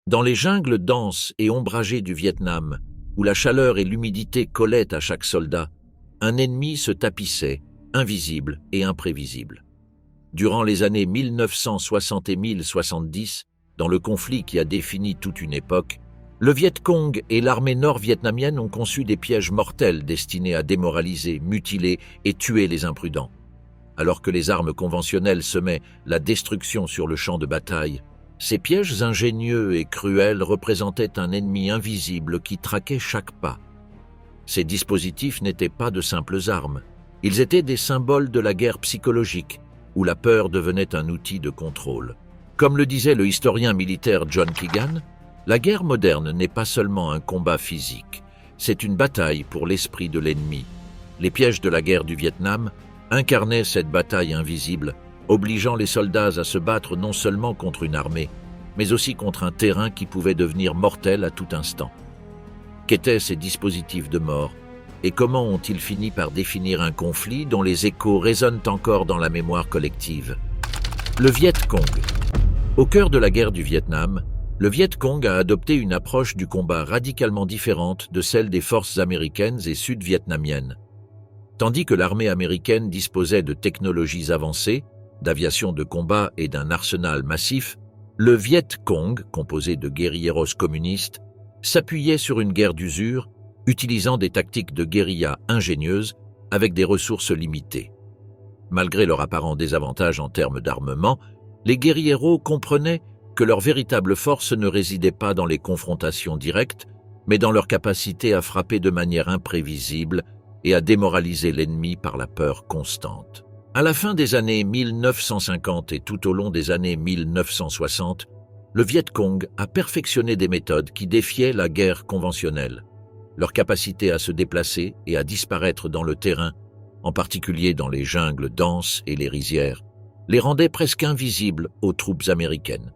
Dans les jungles denses et ombragées du Vietnam, où la chaleur et l'humidité collaient à chaque soldat, un ennemi se tapissait, invisible et imprévisible. Durant les années 1960 et 1070, dans le conflit qui a défini toute une époque, le Viet Cong et l'armée nord-vietnamienne ont conçu des pièges mortels destinés à démoraliser, mutiler et tuer les imprudents. Alors que les armes conventionnelles semaient la destruction sur le champ de bataille, ces pièges ingénieux et cruels représentaient un ennemi invisible qui traquait chaque pas. Ces dispositifs n'étaient pas de simples armes, ils étaient des symboles de la guerre psychologique, où la peur devenait un outil de contrôle. Comme le disait le historien militaire John Keegan, la guerre moderne n'est pas seulement un combat physique, c'est une bataille pour l'esprit de l'ennemi. Les pièges de la guerre du Vietnam incarnaient cette bataille invisible, obligeant les soldats à se battre non seulement contre une armée, mais aussi contre un terrain qui pouvait devenir mortel à tout instant. Qu'étaient ces dispositifs de mort, et comment ont-ils fini par définir un conflit dont les échos résonnent encore dans la mémoire collective? Le Viet Cong. Au cœur de la guerre du Vietnam, le Viet Cong a adopté une approche du combat radicalement différente de celle des forces américaines et sud-vietnamiennes. Tandis que l'armée américaine disposait de technologies avancées, d'aviation de combat et d'un arsenal massif, le Viet Cong, composé de guérilleros communistes, s'appuyait sur une guerre d'usure, utilisant des tactiques de guérilla ingénieuses avec des ressources limitées. Malgré leur apparent désavantage en termes d'armement, les guérilleros comprenaient que leur véritable force ne résidait pas dans les confrontations directes, mais dans leur capacité à frapper de manière imprévisible et à démoraliser l'ennemi par la peur constante. À la fin des années 1950 et tout au long des années 1960, le Viet Cong a perfectionné des méthodes qui défiaient la guerre conventionnelle. Leur capacité à se déplacer et à disparaître dans le terrain, en particulier dans les jungles denses et les rizières, les rendait presque invisibles aux troupes américaines.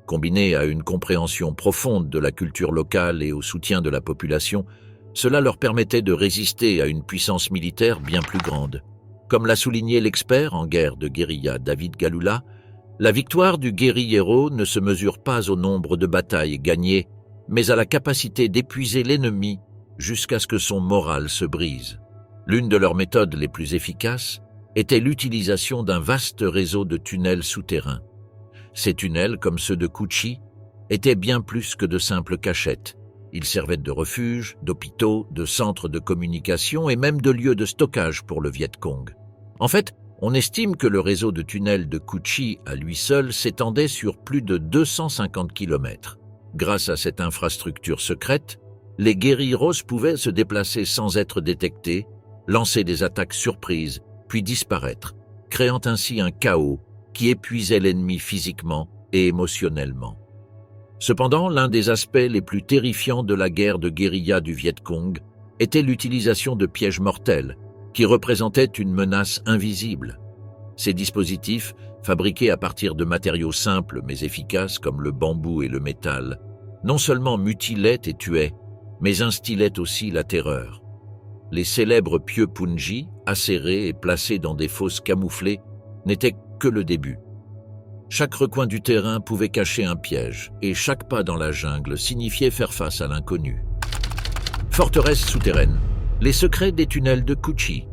Combinée à une compréhension profonde de la culture locale et au soutien de la population, cela leur permettait de résister à une puissance militaire bien plus grande. Comme l'a souligné l'expert en guerre de guérilla David Galula, la victoire du guérillero ne se mesure pas au nombre de batailles gagnées, mais à la capacité d'épuiser l'ennemi jusqu'à ce que son moral se brise. L'une de leurs méthodes les plus efficaces était l'utilisation d'un vaste réseau de tunnels souterrains. Ces tunnels, comme ceux de Cu Chi, étaient bien plus que de simples cachettes. Ils servaient de refuges, d'hôpitaux, de centres de communication et même de lieux de stockage pour le Viet Cong. En fait, on estime que le réseau de tunnels de Cu Chi à lui seul s'étendait sur plus de 250 km. Grâce à cette infrastructure secrète, les guérilleros pouvaient se déplacer sans être détectés, lancer des attaques surprises, puis disparaître, créant ainsi un chaos qui épuisait l'ennemi physiquement et émotionnellement. Cependant, l'un des aspects les plus terrifiants de la guerre de guérilla du Viet Cong était l'utilisation de pièges mortels, qui représentaient une menace invisible. Ces dispositifs, fabriqués à partir de matériaux simples mais efficaces comme le bambou et le métal, non seulement mutilaient et tuaient, mais instillaient aussi la terreur. Les célèbres pieux punji, acérés et placés dans des fosses camouflées, n'étaient que le début. Chaque recoin du terrain pouvait cacher un piège, et chaque pas dans la jungle signifiait faire face à l'inconnu. Forteresse souterraine, les secrets des tunnels de Cu Chi.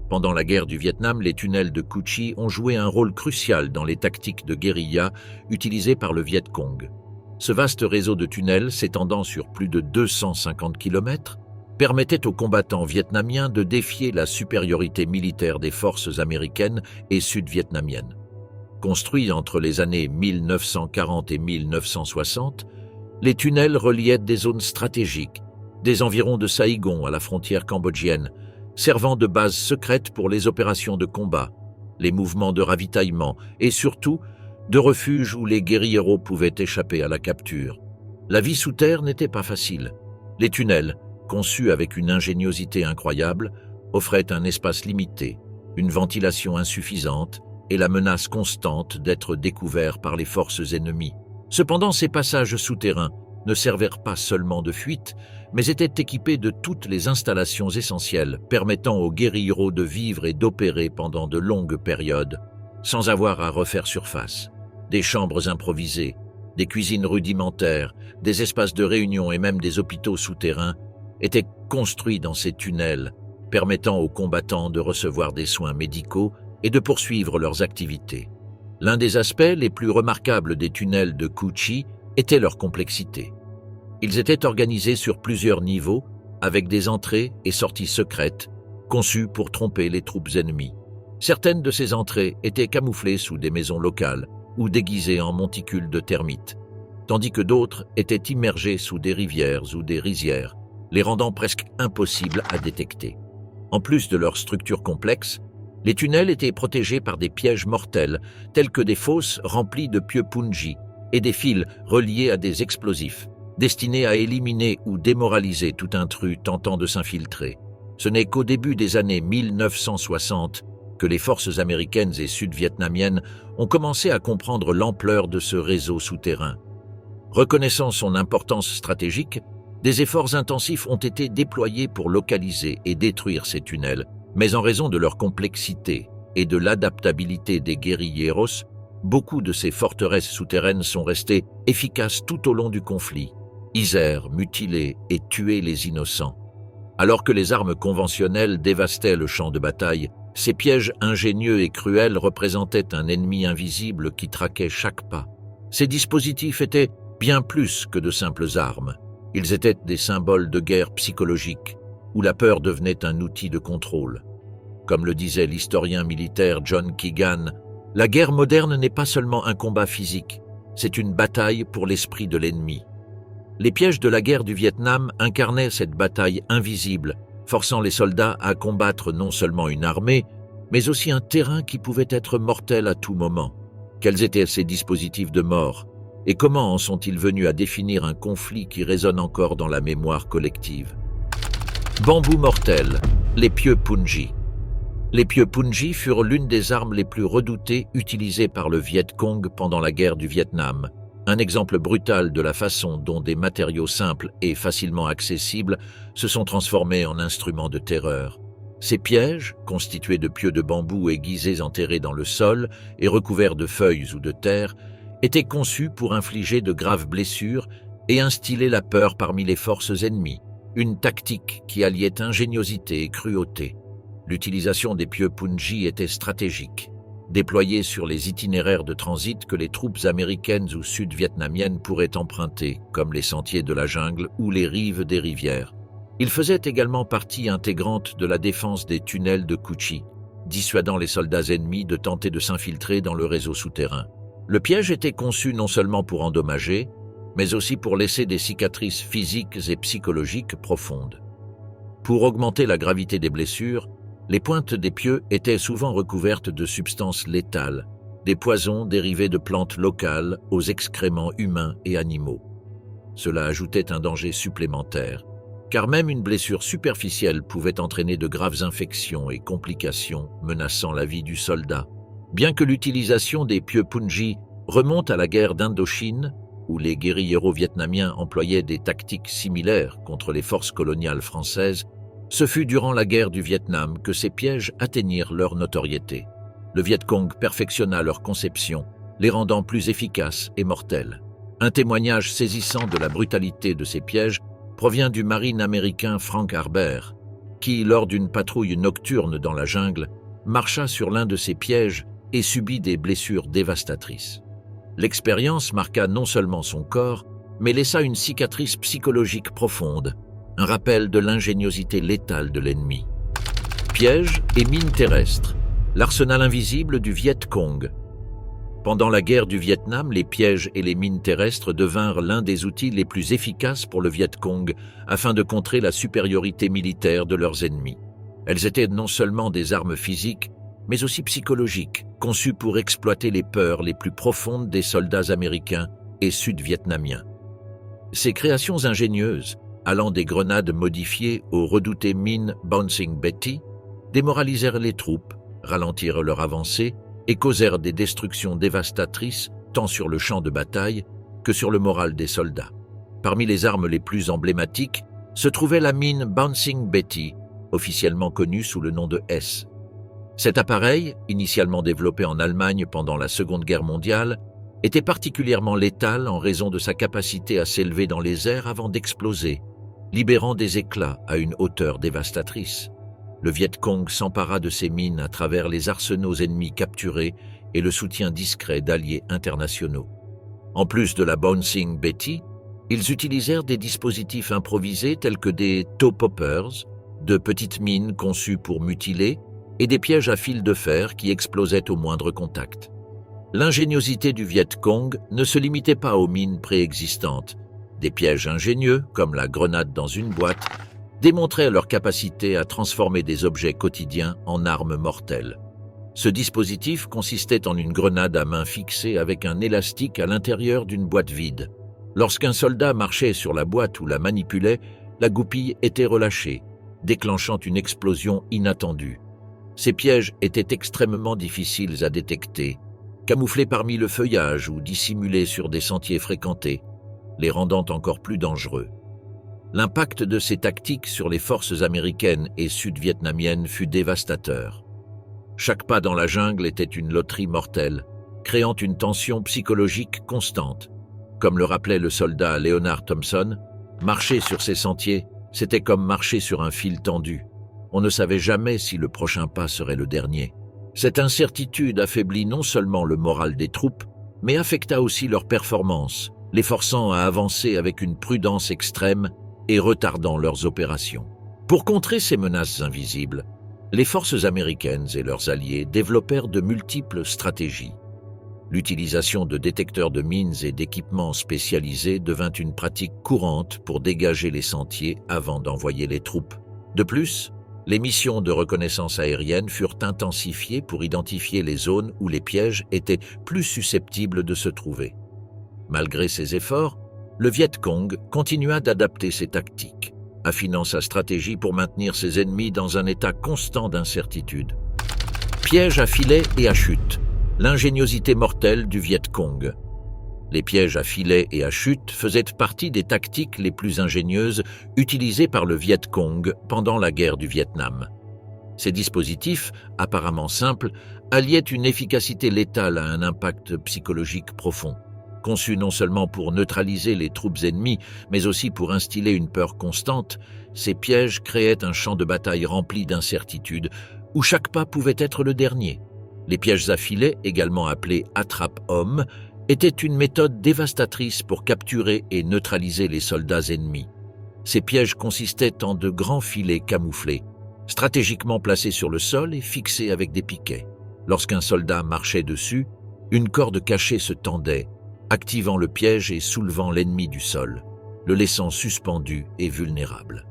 Pendant la guerre du Vietnam, les tunnels de Cu Chi ont joué un rôle crucial dans les tactiques de guérilla utilisées par le Viet Cong. Ce vaste réseau de tunnels, s'étendant sur plus de 250 km, permettait aux combattants vietnamiens de défier la supériorité militaire des forces américaines et sud-vietnamiennes. Construits entre les années 1940 et 1960, les tunnels reliaient des zones stratégiques, des environs de Saïgon à la frontière cambodgienne, servant de base secrète pour les opérations de combat, les mouvements de ravitaillement et surtout de refuge où les guérilleros pouvaient échapper à la capture. La vie sous terre n'était pas facile. Les tunnels, conçus avec une ingéniosité incroyable, offraient un espace limité, une ventilation insuffisante et la menace constante d'être découverts par les forces ennemies. Cependant, ces passages souterrains ne servirent pas seulement de fuite, mais étaient équipés de toutes les installations essentielles permettant aux guérilleros de vivre et d'opérer pendant de longues périodes, sans avoir à refaire surface. Des chambres improvisées, Des cuisines rudimentaires, des espaces de réunion et même des hôpitaux souterrains étaient construits dans ces tunnels, permettant aux combattants de recevoir des soins médicaux et de poursuivre leurs activités. L'un des aspects les plus remarquables des tunnels de Cu Chi était leur complexité. Ils étaient organisés sur plusieurs niveaux, avec des entrées et sorties secrètes, conçues pour tromper les troupes ennemies. Certaines de ces entrées étaient camouflées sous des maisons locales ou déguisées en monticules de termites, tandis que d'autres étaient immergées sous des rivières ou des rizières, les rendant presque impossibles à détecter. En plus de leur structure complexe, les tunnels étaient protégés par des pièges mortels, tels que des fosses remplies de pieux punji et des fils reliés à des explosifs, destinés à éliminer ou démoraliser tout intrus tentant de s'infiltrer. Ce n'est qu'au début des années 1960 que les forces américaines et sud-vietnamiennes ont commencé à comprendre l'ampleur de ce réseau souterrain. Reconnaissant son importance stratégique, des efforts intensifs ont été déployés pour localiser et détruire ces tunnels, mais en raison de leur complexité et de l'adaptabilité des guérilleros, beaucoup de ces forteresses souterraines sont restées efficaces tout au long du conflit, isèrent, mutilés et tués les innocents. Alors que les armes conventionnelles dévastaient le champ de bataille, ces pièges ingénieux et cruels représentaient un ennemi invisible qui traquait chaque pas. Ces dispositifs étaient bien plus que de simples armes. Ils étaient des symboles de guerre psychologique, où la peur devenait un outil de contrôle. Comme le disait l'historien militaire John Keegan, la guerre moderne n'est pas seulement un combat physique, c'est une bataille pour l'esprit de l'ennemi. Les pièges de la guerre du Vietnam incarnaient cette bataille invisible, forçant les soldats à combattre non seulement une armée, mais aussi un terrain qui pouvait être mortel à tout moment. Quels étaient ces dispositifs de mort, et comment en sont-ils venus à définir un conflit qui résonne encore dans la mémoire collective? Bambou mortel, les pieux punji. Les pieux punji furent l'une des armes les plus redoutées utilisées par le Viet Cong pendant la guerre du Vietnam, un exemple brutal de la façon dont des matériaux simples et facilement accessibles se sont transformés en instruments de terreur. Ces pièges, constitués de pieux de bambou aiguisés enterrés dans le sol et recouverts de feuilles ou de terre, étaient conçus pour infliger de graves blessures et instiller la peur parmi les forces ennemies, une tactique qui alliait ingéniosité et cruauté. L'utilisation des pieux punji était stratégique, déployés sur les itinéraires de transit que les troupes américaines ou sud-vietnamiennes pourraient emprunter, comme les sentiers de la jungle ou les rives des rivières. Ils faisaient également partie intégrante de la défense des tunnels de Cu Chi, dissuadant les soldats ennemis de tenter de s'infiltrer dans le réseau souterrain. Le piège était conçu non seulement pour endommager, mais aussi pour laisser des cicatrices physiques et psychologiques profondes. Pour augmenter la gravité des blessures, les pointes des pieux étaient souvent recouvertes de substances létales, des poisons dérivés de plantes locales aux excréments humains et animaux. Cela ajoutait un danger supplémentaire, car même une blessure superficielle pouvait entraîner de graves infections et complications menaçant la vie du soldat. Bien que l'utilisation des pieux punji remonte à la guerre d'Indochine, où les guérilleros vietnamiens employaient des tactiques similaires contre les forces coloniales françaises, ce fut durant la guerre du Vietnam que ces pièges atteignirent leur notoriété. Le Viet Cong perfectionna leur conception, les rendant plus efficaces et mortels. Un témoignage saisissant de la brutalité de ces pièges provient du marine américain Frank Harbert, qui, lors d'une patrouille nocturne dans la jungle, marcha sur l'un de ces pièges et subit des blessures dévastatrices. L'expérience marqua non seulement son corps, mais laissa une cicatrice psychologique profonde, un rappel de l'ingéniosité létale de l'ennemi. Pièges et mines terrestres, l'arsenal invisible du Viet Cong. Pendant la guerre du Vietnam, les pièges et les mines terrestres devinrent l'un des outils les plus efficaces pour le Viet Cong afin de contrer la supériorité militaire de leurs ennemis. Elles étaient non seulement des armes physiques, mais aussi psychologiques, conçues pour exploiter les peurs les plus profondes des soldats américains et sud-vietnamiens. Ces créations ingénieuses, allant des grenades modifiées aux redoutées mines Bouncing Betty, démoralisèrent les troupes, ralentirent leur avancée et causèrent des destructions dévastatrices tant sur le champ de bataille que sur le moral des soldats. Parmi les armes les plus emblématiques se trouvait la mine Bouncing Betty, officiellement connue sous le nom de S. Cet appareil, initialement développé en Allemagne pendant la Seconde Guerre mondiale, était particulièrement létal en raison de sa capacité à s'élever dans les airs avant d'exploser, libérant des éclats à une hauteur dévastatrice. Le Viet Cong s'empara de ces mines à travers les arsenaux ennemis capturés et le soutien discret d'alliés internationaux. En plus de la Bouncing Betty, ils utilisèrent des dispositifs improvisés tels que des toe poppers, de petites mines conçues pour mutiler, et des pièges à fil de fer qui explosaient au moindre contact. L'ingéniosité du Viet Cong ne se limitait pas aux mines préexistantes. Des pièges ingénieux, comme la grenade dans une boîte, démontraient leur capacité à transformer des objets quotidiens en armes mortelles. Ce dispositif consistait en une grenade à main fixée avec un élastique à l'intérieur d'une boîte vide. Lorsqu'un soldat marchait sur la boîte ou la manipulait, la goupille était relâchée, déclenchant une explosion inattendue. Ces pièges étaient extrêmement difficiles à détecter, camouflés parmi le feuillage ou dissimulés sur des sentiers fréquentés, les rendant encore plus dangereux. L'impact de ces tactiques sur les forces américaines et sud-vietnamiennes fut dévastateur. Chaque pas dans la jungle était une loterie mortelle, créant une tension psychologique constante. Comme le rappelait le soldat Leonard Thompson, marcher sur ces sentiers, c'était comme marcher sur un fil tendu. On ne savait jamais si le prochain pas serait le dernier. Cette incertitude affaiblit non seulement le moral des troupes, mais affecta aussi leur performance, les forçant à avancer avec une prudence extrême et retardant leurs opérations. Pour contrer ces menaces invisibles, les forces américaines et leurs alliés développèrent de multiples stratégies. L'utilisation de détecteurs de mines et d'équipements spécialisés devint une pratique courante pour dégager les sentiers avant d'envoyer les troupes. De plus, les missions de reconnaissance aérienne furent intensifiées pour identifier les zones où les pièges étaient plus susceptibles de se trouver. Malgré ces efforts, le Viet Cong continua d'adapter ses tactiques, affinant sa stratégie pour maintenir ses ennemis dans un état constant d'incertitude. Pièges à filet et à chute, l'ingéniosité mortelle du Viet Cong. Les pièges à filet et à chute faisaient partie des tactiques les plus ingénieuses utilisées par le Viet Cong pendant la guerre du Vietnam. Ces dispositifs, apparemment simples, alliaient une efficacité létale à un impact psychologique profond. Conçus non seulement pour neutraliser les troupes ennemies, mais aussi pour instiller une peur constante, ces pièges créaient un champ de bataille rempli d'incertitudes, où chaque pas pouvait être le dernier. Les pièges à filet, également appelés attrape-hommes, étaient une méthode dévastatrice pour capturer et neutraliser les soldats ennemis. Ces pièges consistaient en de grands filets camouflés, stratégiquement placés sur le sol et fixés avec des piquets. Lorsqu'un soldat marchait dessus, une corde cachée se tendait, activant le piège et soulevant l'ennemi du sol, le laissant suspendu et vulnérable.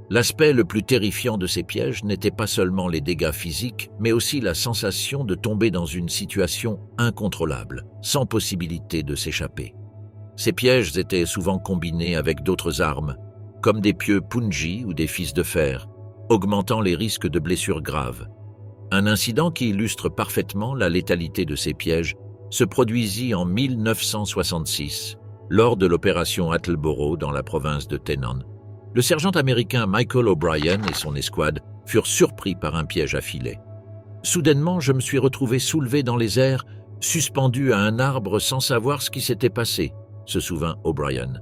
L'aspect le plus terrifiant de ces pièges n'était pas seulement les dégâts physiques, mais aussi la sensation de tomber dans une situation incontrôlable, sans possibilité de s'échapper. Ces pièges étaient souvent combinés avec d'autres armes, comme des pieux punji ou des fils de fer, augmentant les risques de blessures graves. Un incident qui illustre parfaitement la létalité de ces pièges se produisit en 1966, lors de l'opération Attleboro dans la province de Tainan. Le sergent américain Michael O'Brien et son escouade furent surpris par un piège à filet. Soudainement, je me suis retrouvé soulevé dans les airs, suspendu à un arbre sans savoir ce qui s'était passé, se souvint O'Brien.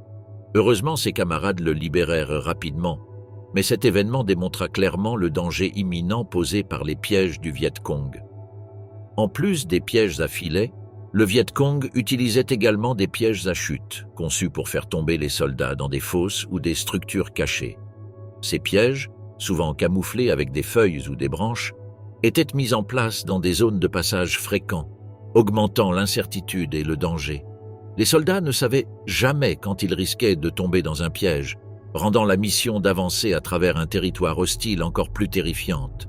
Heureusement, ses camarades le libérèrent rapidement, mais cet événement démontra clairement le danger imminent posé par les pièges du Viet Cong. En plus des pièges à filet, le Viet Cong utilisait également des pièges à chute, conçus pour faire tomber les soldats dans des fosses ou des structures cachées. Ces pièges, souvent camouflés avec des feuilles ou des branches, étaient mis en place dans des zones de passage fréquents, augmentant l'incertitude et le danger. Les soldats ne savaient jamais quand ils risquaient de tomber dans un piège, rendant la mission d'avancer à travers un territoire hostile encore plus terrifiante.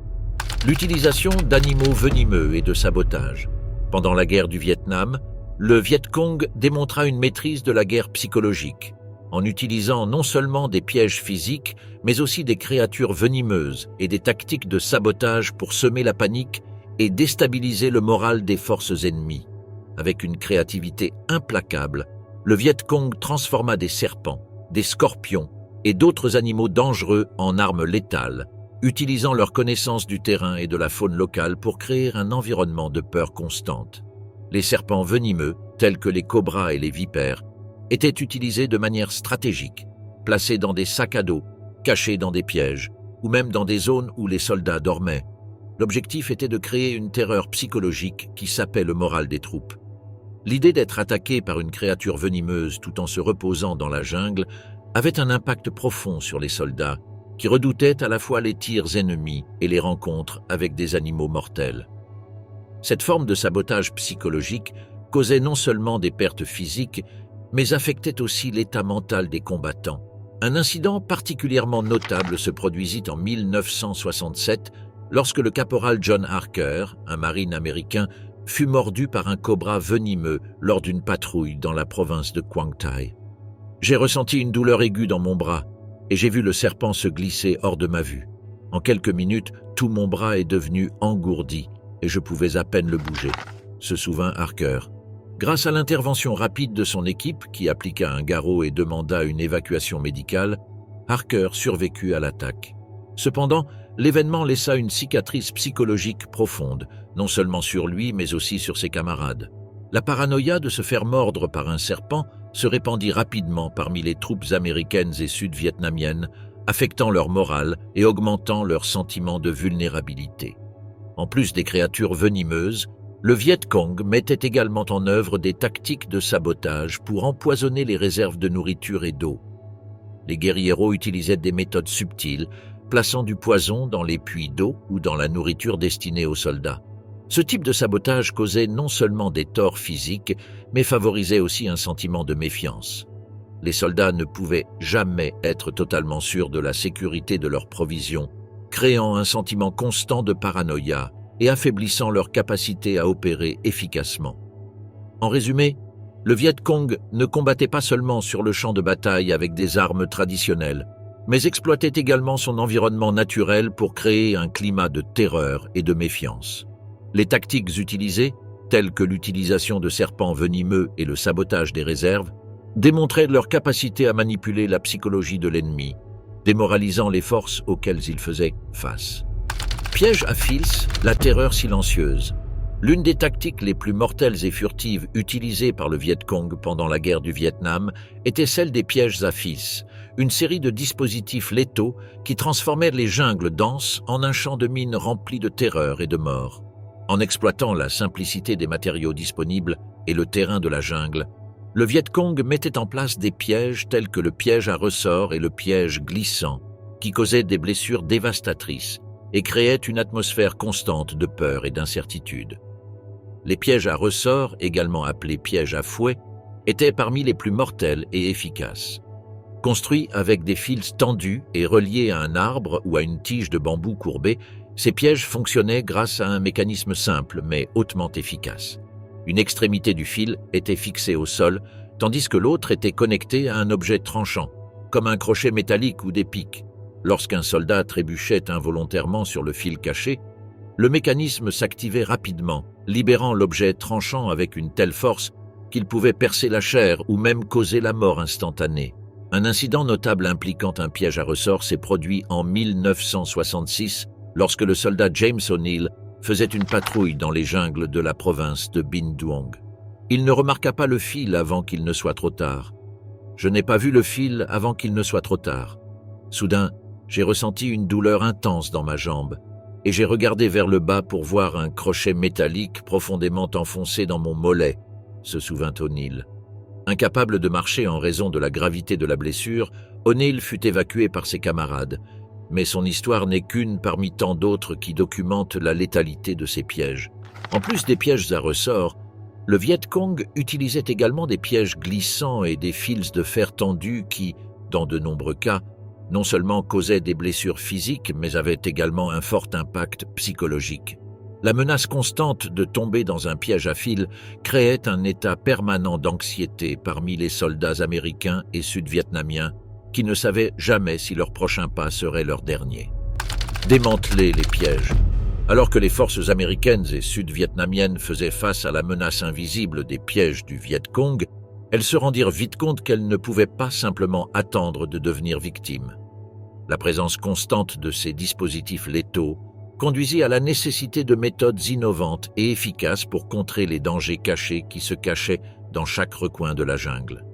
L'utilisation d'animaux venimeux et de sabotage. Pendant la guerre du Vietnam, le Viet Cong démontra une maîtrise de la guerre psychologique, en utilisant non seulement des pièges physiques, mais aussi des créatures venimeuses et des tactiques de sabotage pour semer la panique et déstabiliser le moral des forces ennemies. Avec une créativité implacable, le Viet Cong transforma des serpents, des scorpions et d'autres animaux dangereux en armes létales, utilisant leur connaissance du terrain et de la faune locale pour créer un environnement de peur constante. Les serpents venimeux, tels que les cobras et les vipères, étaient utilisés de manière stratégique, placés dans des sacs à dos, cachés dans des pièges, ou même dans des zones où les soldats dormaient. L'objectif était de créer une terreur psychologique qui sapait le moral des troupes. L'idée d'être attaqué par une créature venimeuse tout en se reposant dans la jungle avait un impact profond sur les soldats, qui redoutaient à la fois les tirs ennemis et les rencontres avec des animaux mortels. Cette forme de sabotage psychologique causait non seulement des pertes physiques, mais affectait aussi l'état mental des combattants. Un incident particulièrement notable se produisit en 1967 lorsque le caporal John Harker, un marine américain, fut mordu par un cobra venimeux lors d'une patrouille dans la province de Quang Tai. J'ai ressenti une douleur aiguë dans mon bras et j'ai vu le serpent se glisser hors de ma vue. En quelques minutes, tout mon bras est devenu engourdi et je pouvais à peine le bouger, se souvint Harker. Grâce à l'intervention rapide de son équipe, qui appliqua un garrot et demanda une évacuation médicale, Harker survécut à l'attaque. Cependant, l'événement laissa une cicatrice psychologique profonde, non seulement sur lui, mais aussi sur ses camarades. La paranoïa de se faire mordre par un serpent se répandit rapidement parmi les troupes américaines et sud-vietnamiennes, affectant leur morale et augmentant leur sentiment de vulnérabilité. En plus des créatures venimeuses, le Viet Cong mettait également en œuvre des tactiques de sabotage pour empoisonner les réserves de nourriture et d'eau. Les guérilleros utilisaient des méthodes subtiles, plaçant du poison dans les puits d'eau ou dans la nourriture destinée aux soldats. Ce type de sabotage causait non seulement des torts physiques, mais favorisait aussi un sentiment de méfiance. Les soldats ne pouvaient jamais être totalement sûrs de la sécurité de leurs provisions, créant un sentiment constant de paranoïa et affaiblissant leur capacité à opérer efficacement. En résumé, le Viet Cong ne combattait pas seulement sur le champ de bataille avec des armes traditionnelles, mais exploitait également son environnement naturel pour créer un climat de terreur et de méfiance. Les tactiques utilisées, telles que l'utilisation de serpents venimeux et le sabotage des réserves, démontraient leur capacité à manipuler la psychologie de l'ennemi, démoralisant les forces auxquelles il faisait face. Piège à fils, la terreur silencieuse. L'une des tactiques les plus mortelles et furtives utilisées par le Viet Cong pendant la guerre du Vietnam était celle des pièges à fils, une série de dispositifs létaux qui transformaient les jungles denses en un champ de mines rempli de terreur et de mort. En exploitant la simplicité des matériaux disponibles et le terrain de la jungle, le Viet Cong mettait en place des pièges tels que le piège à ressort et le piège glissant, qui causaient des blessures dévastatrices et créaient une atmosphère constante de peur et d'incertitude. Les pièges à ressort, également appelés pièges à fouet, étaient parmi les plus mortels et efficaces. Construits avec des fils tendus et reliés à un arbre ou à une tige de bambou courbée, ces pièges fonctionnaient grâce à un mécanisme simple mais hautement efficace. Une extrémité du fil était fixée au sol, tandis que l'autre était connectée à un objet tranchant, comme un crochet métallique ou des pics. Lorsqu'un soldat trébuchait involontairement sur le fil caché, le mécanisme s'activait rapidement, libérant l'objet tranchant avec une telle force qu'il pouvait percer la chair ou même causer la mort instantanée. Un incident notable impliquant un piège à ressort s'est produit en 1966 lorsque le soldat James O'Neill faisait une patrouille dans les jungles de la province de Binh Duong. Il ne remarqua pas le fil avant qu'il ne soit trop tard. Je n'ai pas vu le fil avant qu'il ne soit trop tard. Soudain, j'ai ressenti une douleur intense dans ma jambe et j'ai regardé vers le bas pour voir un crochet métallique profondément enfoncé dans mon mollet, se souvint O'Neill. Incapable de marcher en raison de la gravité de la blessure, O'Neill fut évacué par ses camarades, mais son histoire n'est qu'une parmi tant d'autres qui documentent la létalité de ces pièges. En plus des pièges à ressort, le Viet Cong utilisait également des pièges glissants et des fils de fer tendus qui, dans de nombreux cas, non seulement causaient des blessures physiques, mais avaient également un fort impact psychologique. La menace constante de tomber dans un piège à fil créait un état permanent d'anxiété parmi les soldats américains et sud-vietnamiens qui ne savaient jamais si leur prochain pas serait leur dernier. Démanteler les pièges. Alors que les forces américaines et sud-vietnamiennes faisaient face à la menace invisible des pièges du Viet Cong, elles se rendirent vite compte qu'elles ne pouvaient pas simplement attendre de devenir victimes. La présence constante de ces dispositifs létaux conduisit à la nécessité de méthodes innovantes et efficaces pour contrer les dangers cachés qui se cachaient dans chaque recoin de la jungle.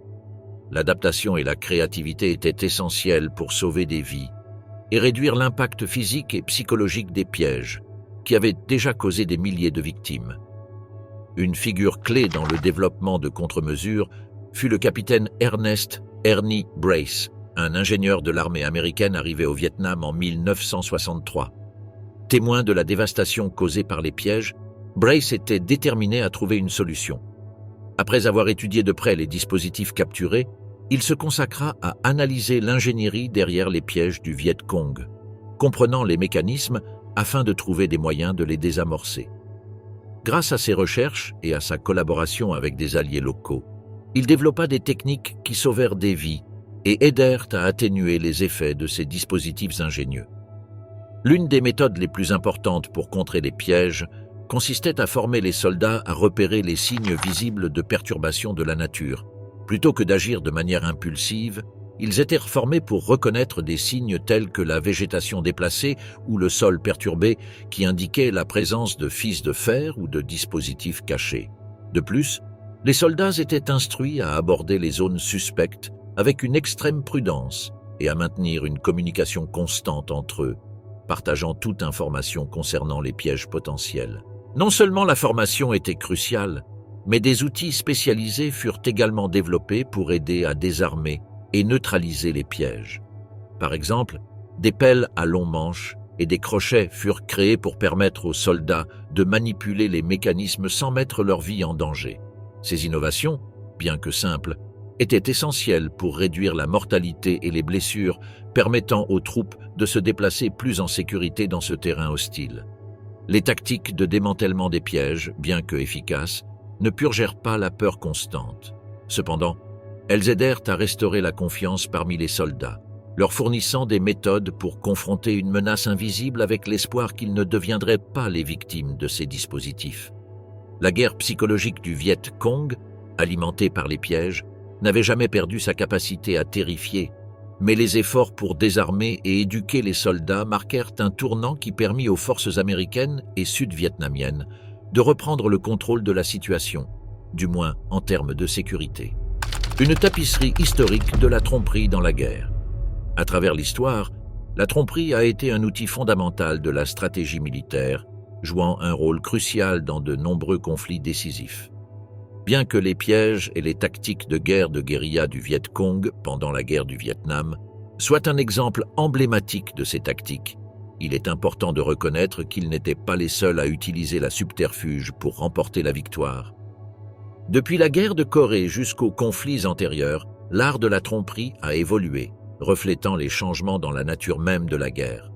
L'adaptation et la créativité étaient essentielles pour sauver des vies et réduire l'impact physique et psychologique des pièges, qui avaient déjà causé des milliers de victimes. Une figure clé dans le développement de contre-mesures fut le capitaine Ernest Ernie Brace, un ingénieur de l'armée américaine arrivé au Vietnam en 1963. Témoin de la dévastation causée par les pièges, Brace était déterminé à trouver une solution. Après avoir étudié de près les dispositifs capturés, il se consacra à analyser l'ingénierie derrière les pièges du Viet Cong, comprenant les mécanismes afin de trouver des moyens de les désamorcer. Grâce à ses recherches et à sa collaboration avec des alliés locaux, il développa des techniques qui sauvèrent des vies et aidèrent à atténuer les effets de ces dispositifs ingénieux. L'une des méthodes les plus importantes pour contrer les pièges consistait à former les soldats à repérer les signes visibles de perturbation de la nature. Plutôt que d'agir de manière impulsive, ils étaient formés pour reconnaître des signes tels que la végétation déplacée ou le sol perturbé qui indiquaient la présence de fils de fer ou de dispositifs cachés. De plus, les soldats étaient instruits à aborder les zones suspectes avec une extrême prudence et à maintenir une communication constante entre eux, partageant toute information concernant les pièges potentiels. Non seulement la formation était cruciale, mais des outils spécialisés furent également développés pour aider à désarmer et neutraliser les pièges. Par exemple, des pelles à long manche et des crochets furent créés pour permettre aux soldats de manipuler les mécanismes sans mettre leur vie en danger. Ces innovations, bien que simples, étaient essentielles pour réduire la mortalité et les blessures, permettant aux troupes de se déplacer plus en sécurité dans ce terrain hostile. Les tactiques de démantèlement des pièges, bien que efficaces, ne purgèrent pas la peur constante. Cependant, elles aidèrent à restaurer la confiance parmi les soldats, leur fournissant des méthodes pour confronter une menace invisible avec l'espoir qu'ils ne deviendraient pas les victimes de ces dispositifs. La guerre psychologique du Viet Cong, alimentée par les pièges, n'avait jamais perdu sa capacité à terrifier, mais les efforts pour désarmer et éduquer les soldats marquèrent un tournant qui permit aux forces américaines et sud-vietnamiennes de reprendre le contrôle de la situation, du moins en termes de sécurité. Une tapisserie historique de la tromperie dans la guerre. À travers l'histoire, la tromperie a été un outil fondamental de la stratégie militaire, jouant un rôle crucial dans de nombreux conflits décisifs. Bien que les pièges et les tactiques de guerre de guérilla du Viet Cong pendant la guerre du Vietnam soient un exemple emblématique de ces tactiques, il est important de reconnaître qu'ils n'étaient pas les seuls à utiliser la subterfuge pour remporter la victoire. Depuis la guerre de Corée jusqu'aux conflits antérieurs, l'art de la tromperie a évolué, reflétant les changements dans la nature même de la guerre.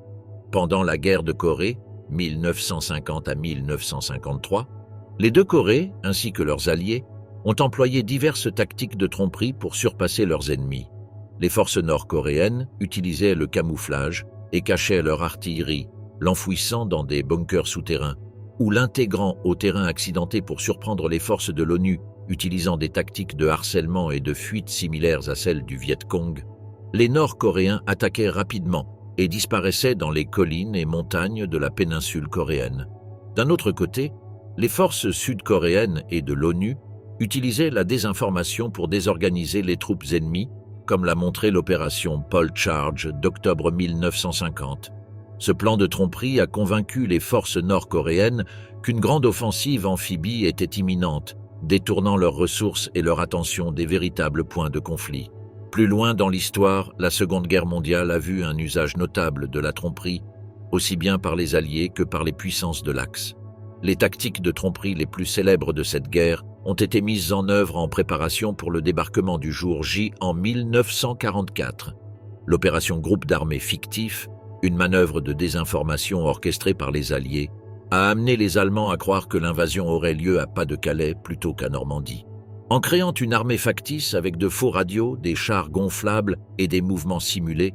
Pendant la guerre de Corée, 1950 à 1953, les deux Corées, ainsi que leurs alliés, ont employé diverses tactiques de tromperie pour surpasser leurs ennemis. Les forces nord-coréennes utilisaient le camouflage et cachaient leur artillerie, l'enfouissant dans des bunkers souterrains, ou l'intégrant au terrain accidenté pour surprendre les forces de l'ONU, utilisant des tactiques de harcèlement et de fuite similaires à celles du Viet Cong. Les Nord-Coréens attaquaient rapidement et disparaissaient dans les collines et montagnes de la péninsule coréenne. D'un autre côté, les forces sud-coréennes et de l'ONU utilisaient la désinformation pour désorganiser les troupes ennemies, comme l'a montré l'opération Pole Charge d'octobre 1950. Ce plan de tromperie a convaincu les forces nord-coréennes qu'une grande offensive amphibie était imminente, détournant leurs ressources et leur attention des véritables points de conflit. Plus loin dans l'histoire, la Seconde Guerre mondiale a vu un usage notable de la tromperie, aussi bien par les Alliés que par les puissances de l'Axe. Les tactiques de tromperie les plus célèbres de cette guerre ont été mises en œuvre en préparation pour le débarquement du jour J en 1944. L'opération Groupe d'armées fictif, une manœuvre de désinformation orchestrée par les Alliés, a amené les Allemands à croire que l'invasion aurait lieu à Pas-de-Calais plutôt qu'à Normandie. En créant une armée factice avec de faux radios, des chars gonflables et des mouvements simulés,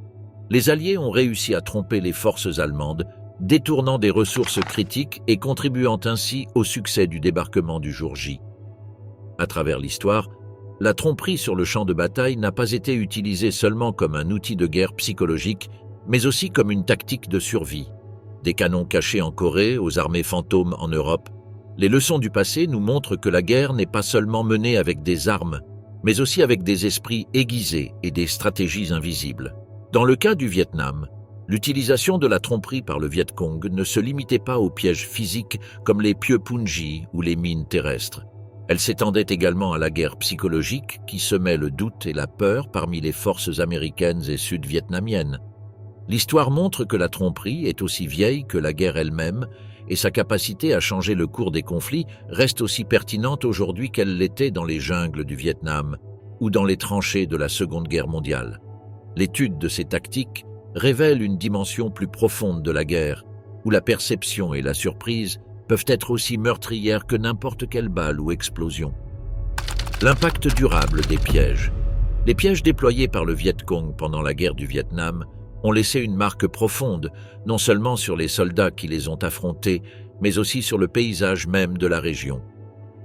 les Alliés ont réussi à tromper les forces allemandes, détournant des ressources critiques et contribuant ainsi au succès du débarquement du jour J. À travers l'histoire, la tromperie sur le champ de bataille n'a pas été utilisée seulement comme un outil de guerre psychologique, mais aussi comme une tactique de survie. Des canons cachés en Corée aux armées fantômes en Europe, Les leçons du passé nous montrent que la guerre n'est pas seulement menée avec des armes, mais aussi avec des esprits aiguisés et des stratégies invisibles. Dans le cas du Vietnam, l'utilisation de la tromperie par le Viet Cong ne se limitait pas aux pièges physiques comme les pieux punji ou les mines terrestres. Elle s'étendait également à la guerre psychologique qui semait le doute et la peur parmi les forces américaines et sud-vietnamiennes. L'histoire montre que la tromperie est aussi vieille que la guerre elle-même et sa capacité à changer le cours des conflits reste aussi pertinente aujourd'hui qu'elle l'était dans les jungles du Vietnam ou dans les tranchées de la Seconde Guerre mondiale. L'étude de ces tactiques révèle une dimension plus profonde de la guerre, où la perception et la surprise peuvent être aussi meurtrières que n'importe quelle balle ou explosion. L'impact durable des pièges. Les pièges déployés par le Viet Cong pendant la guerre du Vietnam ont laissé une marque profonde, non seulement sur les soldats qui les ont affrontés, mais aussi sur le paysage même de la région.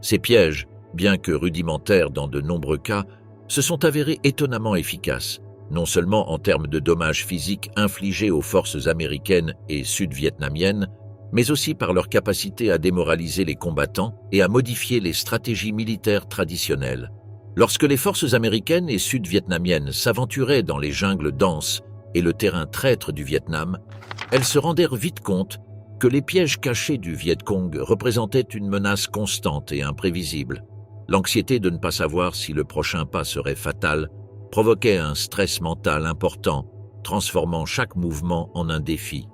Ces pièges, bien que rudimentaires dans de nombreux cas, se sont avérés étonnamment efficaces, non seulement en termes de dommages physiques infligés aux forces américaines et sud-vietnamiennes, mais aussi par leur capacité à démoraliser les combattants et à modifier les stratégies militaires traditionnelles. Lorsque les forces américaines et sud-vietnamiennes s'aventuraient dans les jungles denses et le terrain traître du Vietnam, elles se rendèrent vite compte que les pièges cachés du Viet Cong représentaient une menace constante et imprévisible. L'anxiété de ne pas savoir si le prochain pas serait fatal provoquait un stress mental important, transformant chaque mouvement en un défi.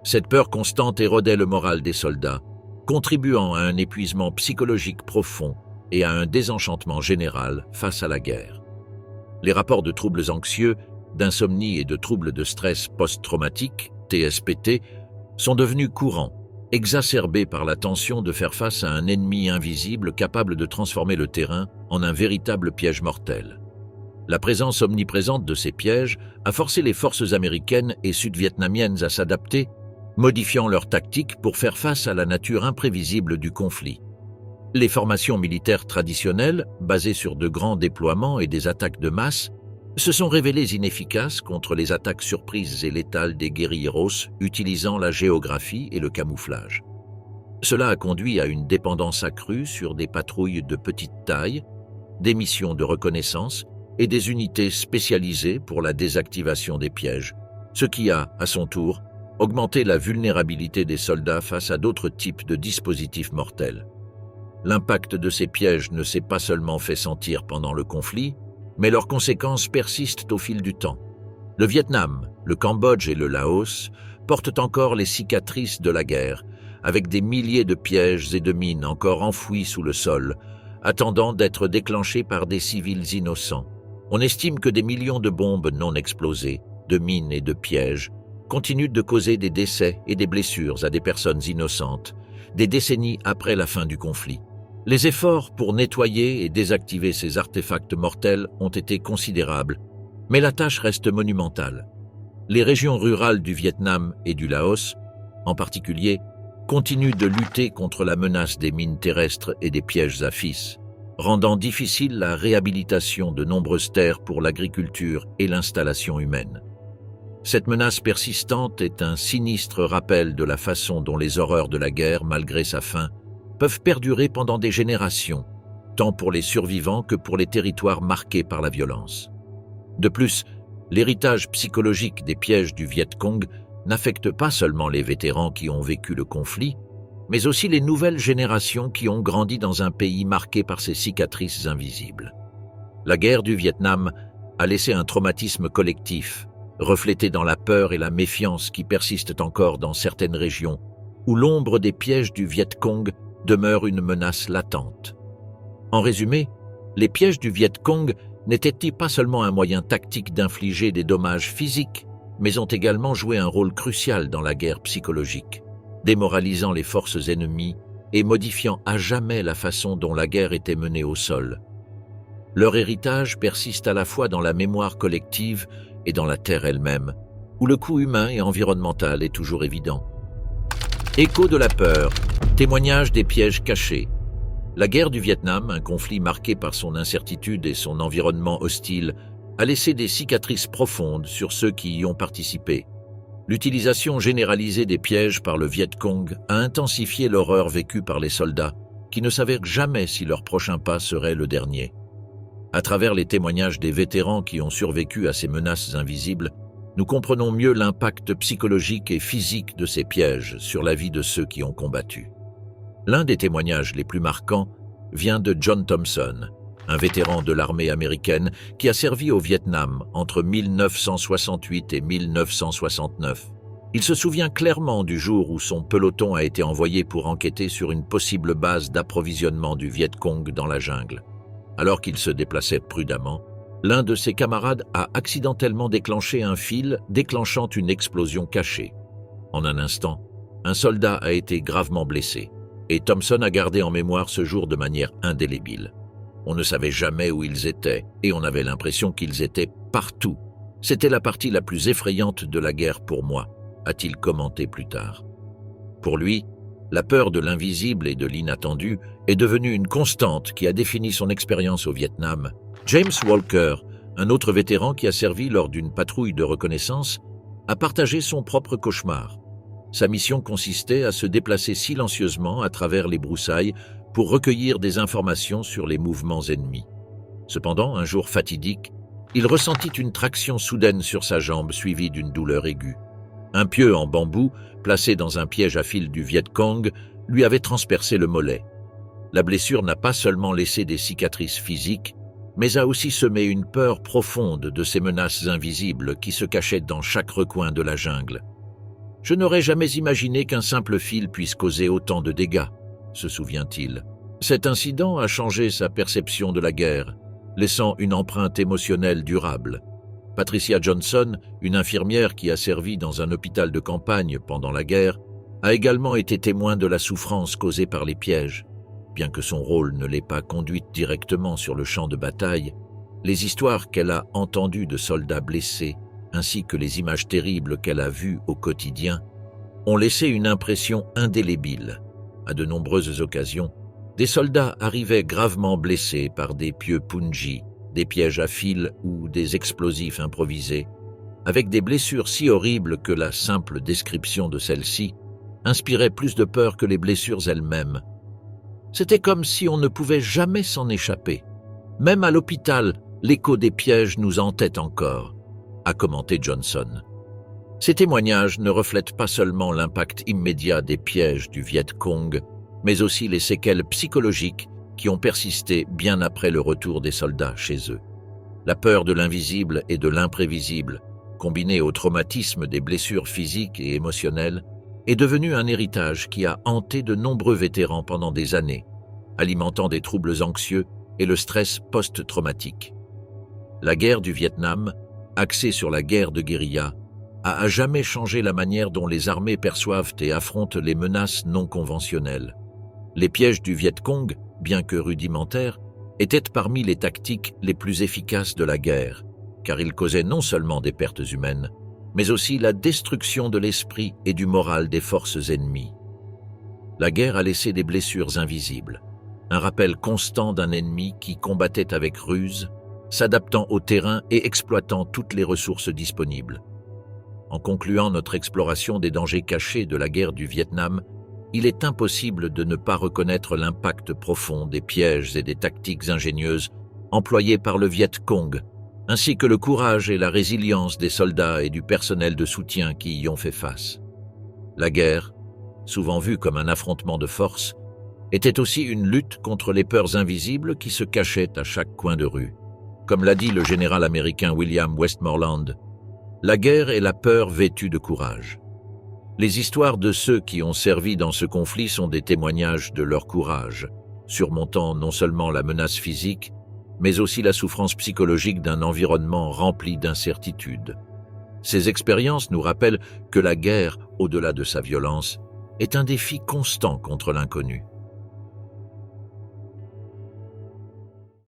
Cette peur constante érodait le moral des soldats, contribuant à un épuisement psychologique profond et à un désenchantement général face à la guerre. Les rapports de troubles anxieux, d'insomnie et de troubles de stress post-traumatique, TSPT, sont devenus courants, exacerbés par la tension de faire face à un ennemi invisible capable de transformer le terrain en un véritable piège mortel. La présence omniprésente de ces pièges a forcé les forces américaines et sud-vietnamiennes à s'adapter, modifiant leurs tactiques pour faire face à la nature imprévisible du conflit. Les formations militaires traditionnelles, basées sur de grands déploiements et des attaques de masse, se sont révélées inefficaces contre les attaques surprises et létales des guérilleros utilisant la géographie et le camouflage. Cela a conduit à une dépendance accrue sur des patrouilles de petite taille, des missions de reconnaissance et des unités spécialisées pour la désactivation des pièges, ce qui a, à son tour, augmenté la vulnérabilité des soldats face à d'autres types de dispositifs mortels. L'impact de ces pièges ne s'est pas seulement fait sentir pendant le conflit, mais leurs conséquences persistent au fil du temps. Le Vietnam, le Cambodge et le Laos portent encore les cicatrices de la guerre, avec des milliers de pièges et de mines encore enfouis sous le sol, attendant d'être déclenchés par des civils innocents. On estime que des millions de bombes non explosées, de mines et de pièges, continuent de causer des décès et des blessures à des personnes innocentes, des décennies après la fin du conflit. Les efforts pour nettoyer et désactiver ces artefacts mortels ont été considérables, mais la tâche reste monumentale. Les régions rurales du Vietnam et du Laos, en particulier, continuent de lutter contre la menace des mines terrestres et des pièges à fils, rendant difficile la réhabilitation de nombreuses terres pour l'agriculture et l'installation humaine. Cette menace persistante est un sinistre rappel de la façon dont les horreurs de la guerre, malgré sa fin, peuvent perdurer pendant des générations, tant pour les survivants que pour les territoires marqués par la violence. De plus, l'héritage psychologique des pièges du Viet Cong n'affecte pas seulement les vétérans qui ont vécu le conflit, mais aussi les nouvelles générations qui ont grandi dans un pays marqué par ces cicatrices invisibles. La guerre du Vietnam a laissé un traumatisme collectif, reflété dans la peur et la méfiance qui persistent encore dans certaines régions, où l'ombre des pièges du Viet Cong demeure une menace latente. En résumé, les pièges du Viet Cong n'étaient-ils pas seulement un moyen tactique d'infliger des dommages physiques, mais ont également joué un rôle crucial dans la guerre psychologique, démoralisant les forces ennemies et modifiant à jamais la façon dont la guerre était menée au sol. Leur héritage persiste à la fois dans la mémoire collective et dans la terre elle-même, où le coût humain et environnemental est toujours évident. Écho de la peur, témoignage des pièges cachés. La guerre du Vietnam, un conflit marqué par son incertitude et son environnement hostile, a laissé des cicatrices profondes sur ceux qui y ont participé. L'utilisation généralisée des pièges par le Viet Cong a intensifié l'horreur vécue par les soldats, qui ne savaient jamais si leur prochain pas serait le dernier. À travers les témoignages des vétérans qui ont survécu à ces menaces invisibles, nous comprenons mieux l'impact psychologique et physique de ces pièges sur la vie de ceux qui ont combattu. L'un des témoignages les plus marquants vient de John Thompson, un vétéran de l'armée américaine qui a servi au Vietnam entre 1968 et 1969. Il se souvient clairement du jour où son peloton a été envoyé pour enquêter sur une possible base d'approvisionnement du Viet Cong dans la jungle. Alors qu'il se déplaçait prudemment, l'un de ses camarades a accidentellement déclenché un fil déclenchant une explosion cachée. En un instant, un soldat a été gravement blessé, et Thompson a gardé en mémoire ce jour de manière indélébile. On ne savait jamais où ils étaient, et on avait l'impression qu'ils étaient partout. C'était la partie la plus effrayante de la guerre pour moi, a-t-il commenté plus tard. Pour lui, la peur de l'invisible et de l'inattendu est devenue une constante qui a défini son expérience au Vietnam. James Walker, un autre vétéran qui a servi lors d'une patrouille de reconnaissance, a partagé son propre cauchemar. Sa mission consistait à se déplacer silencieusement à travers les broussailles pour recueillir des informations sur les mouvements ennemis. Cependant, un jour fatidique, il ressentit une traction soudaine sur sa jambe suivie d'une douleur aiguë. Un pieu en bambou, placé dans un piège à fil du Viet Cong, lui avait transpercé le mollet. La blessure n'a pas seulement laissé des cicatrices physiques, mais a aussi semé une peur profonde de ces menaces invisibles qui se cachaient dans chaque recoin de la jungle. « Je n'aurais jamais imaginé qu'un simple fil puisse causer autant de dégâts », se souvient-il. Cet incident a changé sa perception de la guerre, laissant une empreinte émotionnelle durable. Patricia Johnson, une infirmière qui a servi dans un hôpital de campagne pendant la guerre, a également été témoin de la souffrance causée par les pièges. Bien que son rôle ne l'ait pas conduite directement sur le champ de bataille, les histoires qu'elle a entendues de soldats blessés, ainsi que les images terribles qu'elle a vues au quotidien, ont laissé une impression indélébile. À de nombreuses occasions, des soldats arrivaient gravement blessés par des pieux punji, des pièges à fil ou des explosifs improvisés, avec des blessures si horribles que la simple description de celles-ci inspirait plus de peur que les blessures elles-mêmes. C'était comme si on ne pouvait jamais s'en échapper. Même à l'hôpital, l'écho des pièges nous hantait encore, a commenté Johnson. Ces témoignages ne reflètent pas seulement l'impact immédiat des pièges du Viet Cong, mais aussi les séquelles psychologiques qui ont persisté bien après le retour des soldats chez eux. La peur de l'invisible et de l'imprévisible, combinée au traumatisme des blessures physiques et émotionnelles, est devenue un héritage qui a hanté de nombreux vétérans pendant des années, alimentant des troubles anxieux et le stress post-traumatique. La guerre du Vietnam, axée sur la guerre de guérilla, a à jamais changé la manière dont les armées perçoivent et affrontent les menaces non conventionnelles. Les pièges du Viet Cong, bien que rudimentaires, étaient parmi les tactiques les plus efficaces de la guerre, car ils causaient non seulement des pertes humaines, mais aussi la destruction de l'esprit et du moral des forces ennemies. La guerre a laissé des blessures invisibles, un rappel constant d'un ennemi qui combattait avec ruse, s'adaptant au terrain et exploitant toutes les ressources disponibles. En concluant notre exploration des dangers cachés de la guerre du Vietnam, il est impossible de ne pas reconnaître l'impact profond des pièges et des tactiques ingénieuses employées par le Viet Cong, ainsi que le courage et la résilience des soldats et du personnel de soutien qui y ont fait face. La guerre, souvent vue comme un affrontement de force, était aussi une lutte contre les peurs invisibles qui se cachaient à chaque coin de rue. Comme l'a dit le général américain William Westmoreland, la guerre est la peur vêtue de courage. Les histoires de ceux qui ont servi dans ce conflit sont des témoignages de leur courage, surmontant non seulement la menace physique, mais aussi la souffrance psychologique d'un environnement rempli d'incertitudes. Ces expériences nous rappellent que la guerre, au-delà de sa violence, est un défi constant contre l'inconnu.